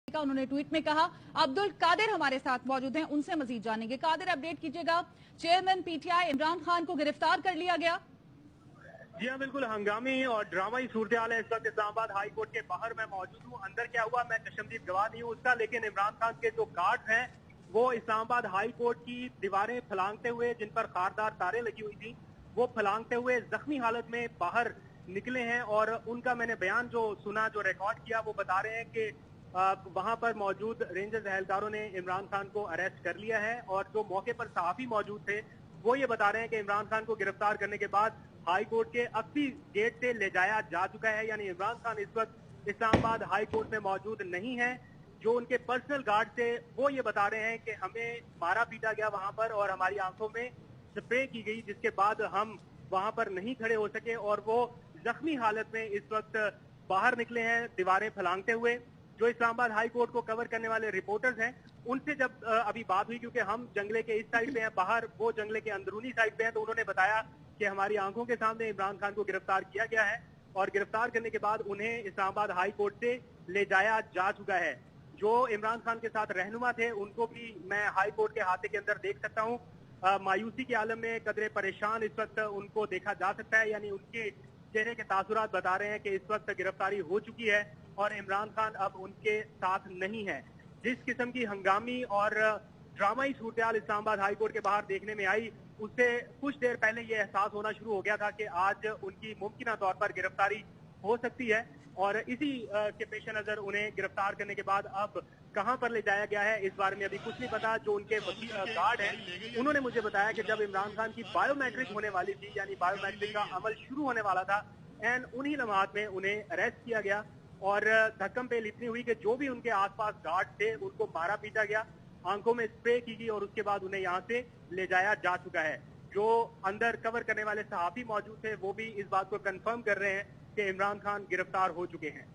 का उन्होंने ट्वीट में कहा। अब्दुल कादिर हमारे साथ मौजूद हैं, उनसे मजीद जानेंगे। कादिर, अपडेट कीजिएगा। चेयरमैन पीटीआई इमरान खान को गिरफ्तार कर लिया गया। जी हाँ, बिल्कुल हंगामी और ड्रामाई सूरत हाल है। इस वक्त इस्लामाबाद हाई कोर्ट के बाहर मैं मौजूद हूँ। अंदर क्या हुआ मैं चश्मदीद गवाह नहीं हूँ उसका, लेकिन इमरान खान के जो गार्ड्स हैं वो इस्लामाबाद हाई कोर्ट की दीवारें फलांगते हुए, जिन पर खारदार तारें लगी हुई थी, वो फलांगते हुए जख्मी हालत में बाहर निकले हैं। और उनका मैंने बयान जो सुना, जो रिकॉर्ड किया, वो बता रहे हैं कि वहां पर मौजूद रेंजर्स एहलकारों ने इमरान खान को अरेस्ट कर लिया है। और जो मौके पर सहाफी मौजूद थे वो ये बता रहे हैं कि इमरान खान को गिरफ्तार करने के बाद हाई कोर्ट के 80 गेट से ले जाया जा चुका है। यानी इमरान खान इस वक्त इस्लामाबाद हाई कोर्ट में मौजूद नहीं है। जो उनके पर्सनल गार्ड थे वो ये बता रहे हैं कि हमें मारा पीटा गया वहां पर और हमारी आंखों में स्प्रे की गई, जिसके बाद हम वहां पर नहीं खड़े हो सके और वो जख्मी हालत में इस वक्त बाहर निकले हैं दीवारें फलांगते हुए। जो इस्लामाबाद हाई कोर्ट को कवर करने वाले रिपोर्टर्स हैं उनसे जब अभी बात हुई, क्योंकि हम जंगले के इस साइड पे हैं, बाहर वो जंगले के अंदरूनी साइड पे हैं, तो उन्होंने बताया कि हमारी आंखों के सामने इमरान खान को गिरफ्तार किया गया है और गिरफ्तार करने के बाद उन्हें इस्लामाबाद हाई कोर्ट से ले जाया जा चुका है। जो इमरान खान के साथ रहनुमा थे उनको भी मैं हाई कोर्ट के हाथे के अंदर देख सकता हूँ। मायूसी के आलम में, कदरे परेशान इस वक्त उनको देखा जा सकता है। यानी उनके चेहरे के तासुरात बता रहे हैं कि इस वक्त गिरफ्तारी हो चुकी है और इमरान खान अब उनके साथ नहीं है। जिस किस्म की हंगामी और ड्रामाई सूरत इस्लामाबाद हाई कोर्ट के बाहर देखने में आई, उससे कुछ देर पहले ये एहसास होना शुरू हो गया था कि आज उनकी मुमकिन तौर पर गिरफ्तारी हो सकती है। और इसी के पेश नजर उन्हें गिरफ्तार करने के बाद अब कहां पर ले जाया गया है इस बारे में अभी कुछ नहीं पता। जो उनके गार्ड हैं उन्होंने मुझे बताया कि जब इमरान खान की बायोमेट्रिक होने वाली थी, यानी बायोमेट्रिक का अमल शुरू होने वाला था, एंड उन्हीं लम्हात में उन्हें अरेस्ट किया गया और धक्कम पेल इतनी हुई कि जो भी उनके आसपास गार्ड थे उनको मारा पीटा गया, आंखों में स्प्रे की गई और उसके बाद उन्हें यहाँ से ले जाया जा चुका है। जो अंदर कवर करने वाले सहाफी मौजूद थे वो भी इस बात को कंफर्म कर रहे हैं कि इमरान खान गिरफ्तार हो चुके हैं।